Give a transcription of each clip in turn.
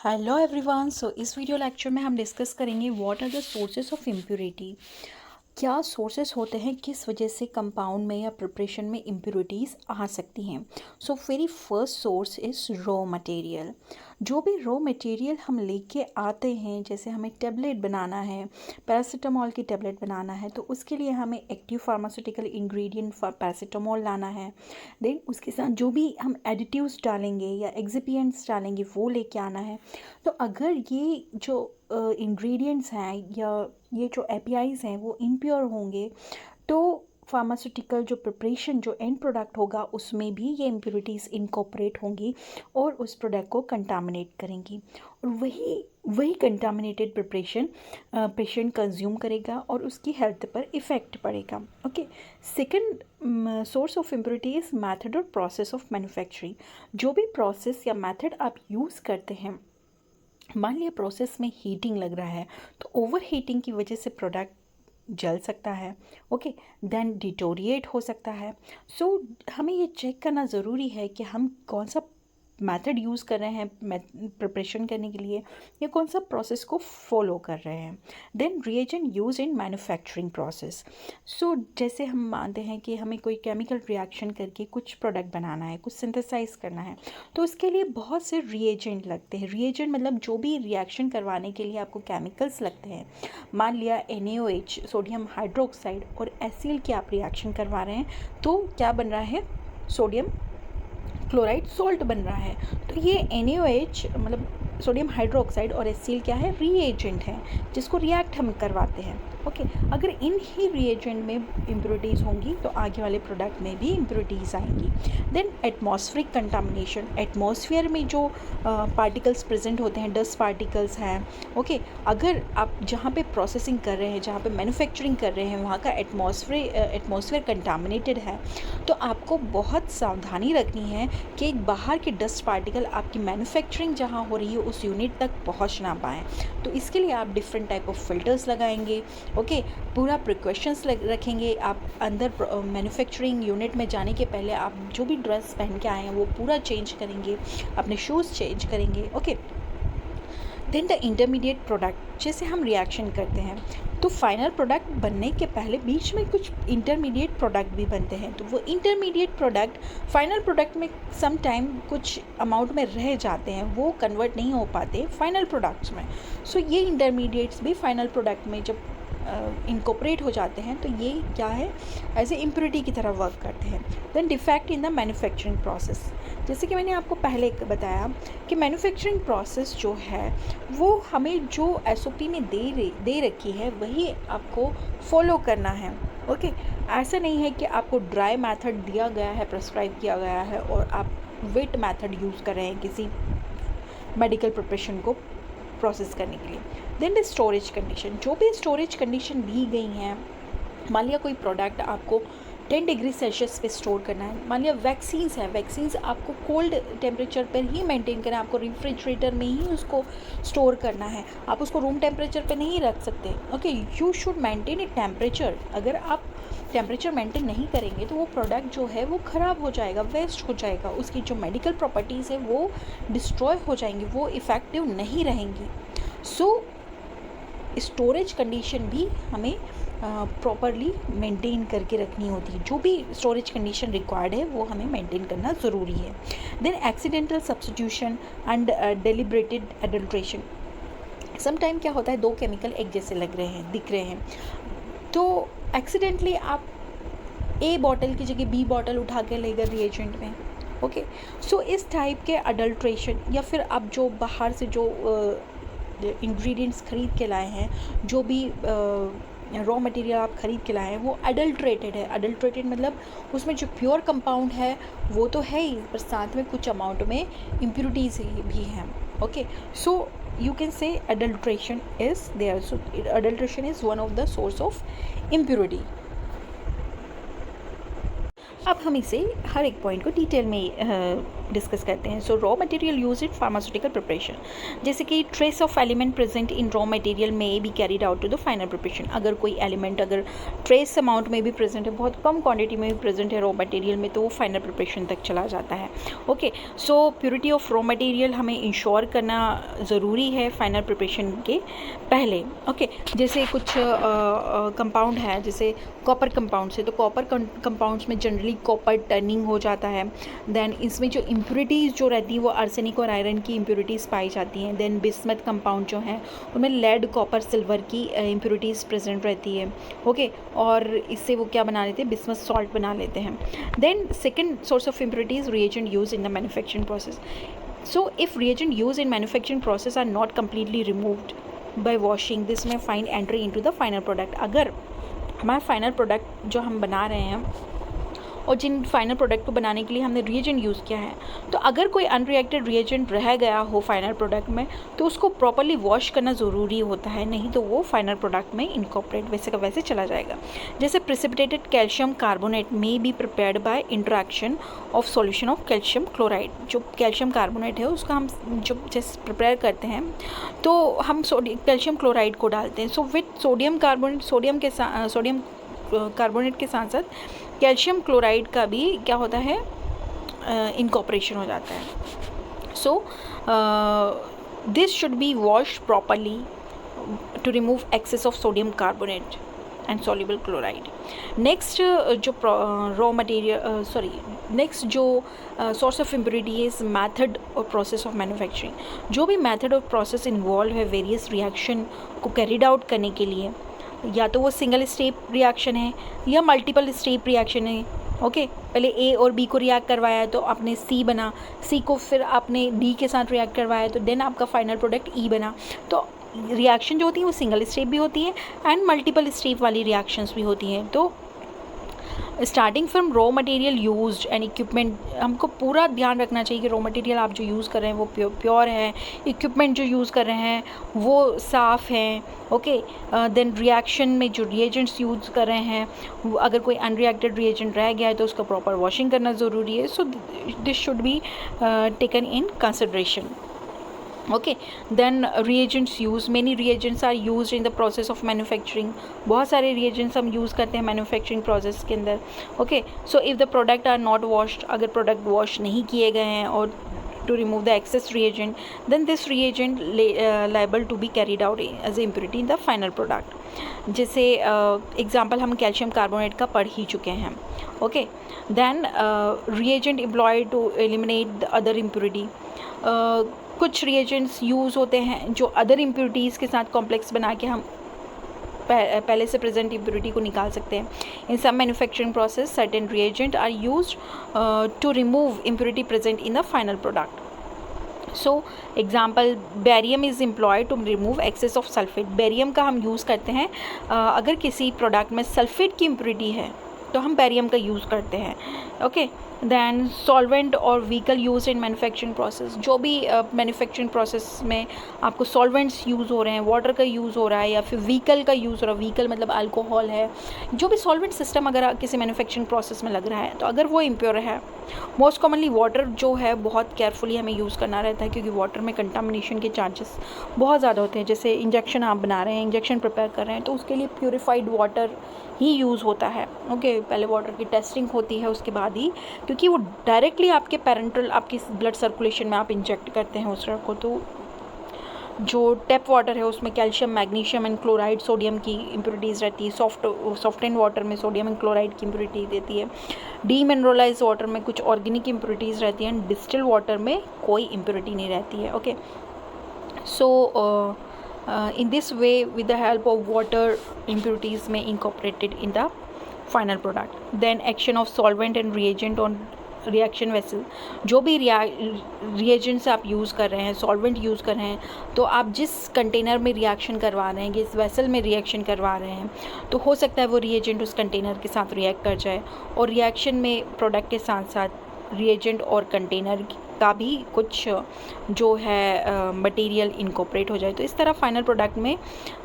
Hello everyone. सो इस video lecture में हम डिस्कस करेंगे what are the sources of impurity. क्या सोर्सेस होते हैं, किस वजह से कंपाउंड में या प्रिपरेशन में इम्प्योरिटीज़ आ सकती हैं। So very first source is raw material. जो भी रॉ मटेरियल हम लेके आते हैं, जैसे हमें टेबलेट बनाना है, पैरासीटामोल की टेबलेट बनाना है, तो उसके लिए हमें एक्टिव फार्मास्यूटिकल इंग्रेडिएंट पैरासीटामोल लाना है। देन उसके साथ जो भी हम एडिटिव्स डालेंगे या एक्सिपिएंट्स डालेंगे वो लेके आना है। तो अगर ये जो इंग्रेडिएंट्स हैं या ये जो एपीआईज़ हैं वो इम्प्योर होंगे, तो फार्मास्यूटिकल जो प्रिपरेशन, जो एंड प्रोडक्ट होगा, उसमें भी ये इम्प्योरिटीज़ इनकॉर्पोरेट होंगी और उस प्रोडक्ट को कंटामिनेट करेंगी। और वही कंटामिनेटेड प्रिपरेशन पेशेंट कंज्यूम करेगा और उसकी हेल्थ पर इफ़ेक्ट पड़ेगा। Okay. Second source of impurity is method और प्रोसेस ऑफ मैन्युफैक्चरिंग। जो भी प्रोसेस या मेथड आप यूज़ करते हैं, मान लिया प्रोसेस में हीटिंग लग रहा है, तो ओवर हीटिंग की वजह से प्रोडक्ट जल सकता है। ओके। देन डिटोरिएट हो सकता है। सो हमें ये चेक करना ज़रूरी है कि हम कौन सा मेथड यूज़ कर रहे हैं प्रिपरेशन करने के लिए, या कौन सा प्रोसेस को फॉलो कर रहे हैं। Then reagent use in manufacturing process. So जैसे हम मानते हैं कि हमें कोई केमिकल रिएक्शन करके कुछ प्रोडक्ट बनाना है, कुछ सिंथेसाइज करना है, तो उसके लिए बहुत से रिएजेंट लगते हैं। रिएजेंट मतलब जो भी रिएक्शन करवाने के लिए आपको केमिकल्स लगते हैं। मान लिया NaOH, सोडियम हाइड्रोक्साइड, और एसिल की आप रिएक्शन करवा रहे हैं, तो क्या बन रहा है? सोडियम क्लोराइड सॉल्ट बन रहा है। तो ये NaOH मतलब सोडियम हाइड्रोक्साइड और एसिल क्या है? रीएजेंट है, जिसको रिएक्ट हम करवाते हैं। ओके। अगर इन ही रिएजेंट में इम्प्योरिटीज़ होंगी तो आगे वाले प्रोडक्ट में भी इम्प्योरिटीज़ आएंगी। Then atmospheric contamination. एटमॉस्फेयर में जो पार्टिकल्स प्रेजेंट होते हैं, डस्ट पार्टिकल्स हैं। ओके। अगर आप जहाँ पे प्रोसेसिंग कर रहे हैं, जहाँ पे मैन्युफैक्चरिंग कर रहे हैं, वहाँ का एटमॉस्फेयर कंटामिनेटेड है, तो आपको बहुत सावधानी रखनी है कि बाहर के डस्ट पार्टिकल आपकी मैन्युफैक्चरिंग जहाँ हो रही है उस यूनिट तक पहुँच ना पाएँ। तो इसके लिए आप डिफरेंट टाइप ऑफ फिल्टर्स लगाएंगे। ओके। पूरा प्रिकॉशंस रखेंगे। आप अंदर मैन्युफैक्चरिंग यूनिट में जाने के पहले आप जो भी ड्रेस पहन के आए हैं वो पूरा चेंज करेंगे, अपने शूज़ चेंज करेंगे। Okay. Then the intermediate product, जैसे हम रिएक्शन करते हैं तो फाइनल प्रोडक्ट बनने के पहले बीच में कुछ इंटरमीडिएट प्रोडक्ट भी बनते हैं। तो वो इंटरमीडिएट प्रोडक्ट फाइनल प्रोडक्ट में सम टाइम कुछ अमाउंट में रह जाते हैं, वो कन्वर्ट नहीं हो पाते फाइनल प्रोडक्ट्स में। सो ये इंटरमीडिएट्स भी फाइनल प्रोडक्ट में जब इनकॉर्पोरेट हो जाते हैं तो ये क्या है? एज ए इम्प्योरिटी की तरह वर्क करते हैं। Then defect in the manufacturing process. जैसे कि मैंने आपको पहले बताया कि मैन्युफैक्चरिंग प्रोसेस जो है वो हमें जो SOP में दे रखी है वही आपको फॉलो करना है। ओके। ऐसा नहीं है कि आपको ड्राई मेथड दिया गया है, प्रेस्क्राइब किया गया है, और आप वेट मेथड यूज़ कर रहे हैं किसी मेडिकल प्रिपरेशन को प्रोसेस करने के लिए। Then the storage condition. जो भी स्टोरेज कंडीशन दी गई हैं, मान लिया कोई प्रोडक्ट आपको 10 डिग्री सेल्सियस पे स्टोर करना है। मान लिया वैक्सीन्स हैं, वैक्सीन्स आपको कोल्ड टेम्परेचर पर ही मेंटेन करना है, आपको रेफ्रिजरेटर में ही उसको स्टोर करना है, आप उसको रूम टेम्परेचर पे नहीं रख सकते। Okay. You should maintain a temperature. अगर आप टेम्परेचर मेंटेन नहीं करेंगे तो वो प्रोडक्ट जो है वो ख़राब हो जाएगा, वेस्ट हो जाएगा, उसकी जो मेडिकल प्रॉपर्टीज़ है वो डिस्ट्रॉय हो जाएंगी, वो इफ़ेक्टिव नहीं रहेंगी। सो स्टोरेज कंडीशन भी हमें प्रॉपरली मेंटेन करके रखनी होती है। जो भी स्टोरेज कंडीशन रिक्वायर्ड है वो हमें मेंटेन करना ज़रूरी है। Then accidental substitution and deliberated adulteration. Sometime क्या होता है, दो केमिकल एक जैसे लग रहे हैं, दिख रहे हैं, तो एक्सीडेंटली आप A बॉटल की जगह B बॉटल उठा के ले गए रिएजेंट में। ओके। सो इस टाइप के अडल्ट्रेशन, या फिर आप जो बाहर से जो इंग्रेडिएंट्स खरीद के लाए हैं, जो भी रॉ मटेरियल आप खरीद के लाए हैं, वो अडल्ट्रेटेड है। अडल्ट्रेटेड मतलब उसमें जो प्योर कंपाउंड है वो तो है ही, पर साथ में कुछ अमाउंट में इम्प्योरिटीज़ भी हैं। Okay. So you can say adulteration is there. So adulteration is one of the source of impurity. अब हम इसे हर एक पॉइंट को डिटेल में डिस्कस करते हैं। So raw material use in pharmaceutical preparation, जैसे कि trace of element present in raw material में be carried out to the final preparation. अगर कोई एलिमेंट अगर ट्रेस अमाउंट में भी प्रेजेंट है, बहुत कम क्वांटिटी में भी प्रेजेंट है रॉ मटेरियल में, तो वो फाइनल प्रिपरेशन तक चला जाता है। Okay, so purity of raw material हमें इंश्योर करना ज़रूरी है फाइनल प्रिपरेशन के पहले। ओके, जैसे कुछ कंपाउंड है, जैसे कॉपर कंपाउंड से, तो कॉपर कंपाउंड्स में जनरली कॉपर टर्निंग हो जाता है। देन इसमें जो इम्प्योरिटीज़ जो रहती हैं वो आर्सेनिक और आयरन की इम्प्योरिटीज़ पाई जाती हैं। देन बिस्मथ कंपाउंड जो हैं उनमें लेड, कॉपर, सिल्वर की इम्प्योरिटीज़ प्रेजेंट रहती है। ओके, और इससे वो क्या बना लेते हैं, बिस्मथ सॉल्ट बना लेते हैं। Then second source of impurities reagent use in the manufacturing process. So if reagent use in manufacturing process are not completely removed by washing, this may find entry into the final product. अगर हमारा final product जो हम बना रहे हैं और जिन final product को बनाने के लिए हमने रिएजेंट यूज़ किया है, तो अगर कोई अनरिएक्टेड रिएजेंट रह गया हो फाइनल प्रोडक्ट में, तो उसको प्रॉपर्ली वॉश करना ज़रूरी होता है, नहीं तो वो फाइनल प्रोडक्ट में इनकॉर्पोरेट वैसे का वैसे चला जाएगा। जैसे प्रिसिपिटेटेड कैल्शियम कार्बोनेट में be prepared by interaction of solution of calcium chloride. जो कैल्शियम कार्बोनेट है उसका हम जो जैसे प्रिपेयर करते हैं तो हम कैल्शियम क्लोराइड को डालते हैं। So with sodium carbonate, sodium carbonate के साथ साथ कैल्शियम क्लोराइड का भी क्या होता है, इनकॉर्पोरेशन हो जाता है। So this should be wash properly to remove excess of sodium carbonate and soluble chloride. Next जो रॉ मटेरियल नेक्स्ट जो सोर्स ऑफ इम्प्योरिटी है इस मैथड और प्रोसेस ऑफ मैन्युफैक्चरिंग। जो भी मैथड और प्रोसेस इन्वॉल्व है वेरियस रिएक्शन को कैरिड आउट करने के लिए, या तो वो सिंगल स्टेप रिएक्शन है या मल्टीपल स्टेप रिएक्शन है। ओके, पहले ए और बी को रिएक्ट करवाया तो आपने सी बना, सी को फिर आपने डी के साथ रिएक्ट करवाया तो देन आपका फाइनल प्रोडक्ट ई बना। तो रिएक्शन जो होती है वो सिंगल स्टेप भी होती है एंड मल्टीपल स्टेप वाली रिएक्शंस भी होती हैं। तो starting from raw material used and equipment, हमको पूरा ध्यान रखना चाहिए कि रॉ मटेरियल आप जो यूज़ कर रहे हैं वो प्योर है, इक्विपमेंट जो यूज़ कर रहे हैं वो साफ़ हैं। ओके, देन रिएक्शन में जो रिएजेंट्स यूज़ कर रहे हैं, अगर कोई अनरिएक्टेड रिएजेंट रह गया है तो उसका प्रॉपर वॉशिंग करना ज़रूरी है। So this should be taken in consideration. Okay, then reagents use, many reagents are use in the process of manufacturing. बहुत सारे रिएजेंट्स हम यूज़ करते हैं मैन्युफैक्चरिंग प्रोसेस के अंदर। Okay, so if the product are not washed, अगर product wash नहीं किए गए हैं और to remove the excess reagent, then this reagent liable to be carried out as a impurity in the final product. जैसे example हम calcium carbonate का पढ़ ही चुके हैं। Okay, then reagent employed to eliminate the other impurity. कुछ reagents use होते हैं जो अदर impurities के साथ कॉम्प्लेक्स बना के हम पहले से प्रेजेंट इम्प्योरिटी को निकाल सकते हैं। In some manufacturing process certain reagent are used to remove impurity present in the final product. So example, barium is employed to remove excess of sulphate. Barium का हम यूज़ करते हैं अगर किसी प्रोडक्ट में सल्फेट की इम्प्योरिटी है तो हम बेरियम का यूज़ करते हैं। ओके, दैन सॉल्वेंट और vehicle use in manufacturing process. जो भी मैन्युफैक्चरिंग प्रोसेस में आपको सॉल्वेंट्स यूज़ हो रहे हैं, वाटर का यूज़ हो रहा है या फिर व्हीकल का यूज़ हो रहा है, व्हीकल मतलब अल्कोहल है, जो भी सॉल्वेंट सिस्टम अगर किसी मैन्युफैक्चरिंग प्रोसेस में लग रहा है तो अगर वो इम्प्योर है, मोस्ट कॉमनली वाटर जो है बहुत केयरफुली हमें यूज़ करना रहता है क्योंकि वाटर में कंटामिनेशन के चांसेस बहुत ज़्यादा होते हैं। जैसे इंजेक्शन आप बना रहे हैं, इंजेक्शन प्रिपेयर कर रहे हैं तो उसके लिए प्योरीफाइड वाटर ही यूज़ होता है। ओके, पहले वाटर की टेस्टिंग होती है उसके बाद ही, क्योंकि वो डायरेक्टली आपके पैरेंटल आपकी ब्लड सर्कुलेशन में आप इंजेक्ट करते हैं उस ड्रग को। तो जो टैप वाटर है उसमें calcium, magnesium and chloride, sodium की इम्प्योरिटीज़ रहती है। सॉफ्टेन वाटर में सोडियम एंड क्लोराइड की इम्प्योरिटी देती है। डीमिनरलाइज वाटर में कुछ ऑर्गेनिक इम्प्योरिटीज़ रहती हैं। डिस्टिल वाटर में कोई इम्प्योरिटी नहीं रहती है। Okay, so in this way with the help of water impurities may incorporated in the final product. Then action of solvent and reagent on reaction vessel. जो भी reagents आप यूज़ कर रहे हैं, solvent यूज़ कर रहे हैं, तो आप जिस कंटेनर में रिएक्शन करवा रहे हैं, जिस वेसल में रिएक्शन करवा रहे हैं, तो हो सकता है वो रिएजेंट उस कंटेनर के साथ रिएक्ट कर जाए और रिएक्शन में प्रोडक्ट के साथ साथ रिएजेंट और कंटेनर का भी कुछ जो है मटेरियल इनकॉर्पोरेट हो जाए। तो इस तरह फाइनल प्रोडक्ट में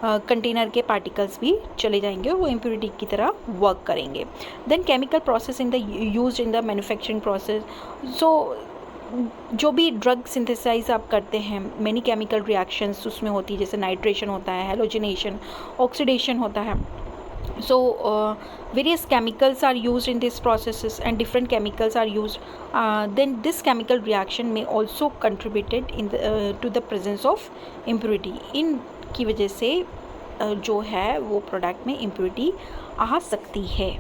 कंटेनर के पार्टिकल्स भी चले जाएंगे और वो इम्प्योरिटी की तरह वर्क करेंगे। Then chemical process in the used in the manufacturing process. So जो भी ड्रग सिंथेसाइज आप करते हैं, मैनी केमिकल रिएक्शंस उसमें होती है, जैसे नाइट्रेशन होता है, हेलोजिनेशन, ऑक्सीडेशन होता है. So various chemicals are used in these processes and different chemicals are used. Then this chemical reaction may also contributed in to the presence of impurity. इन की वजह से जो है वो प्रोडक्ट में impurity आ सकती है.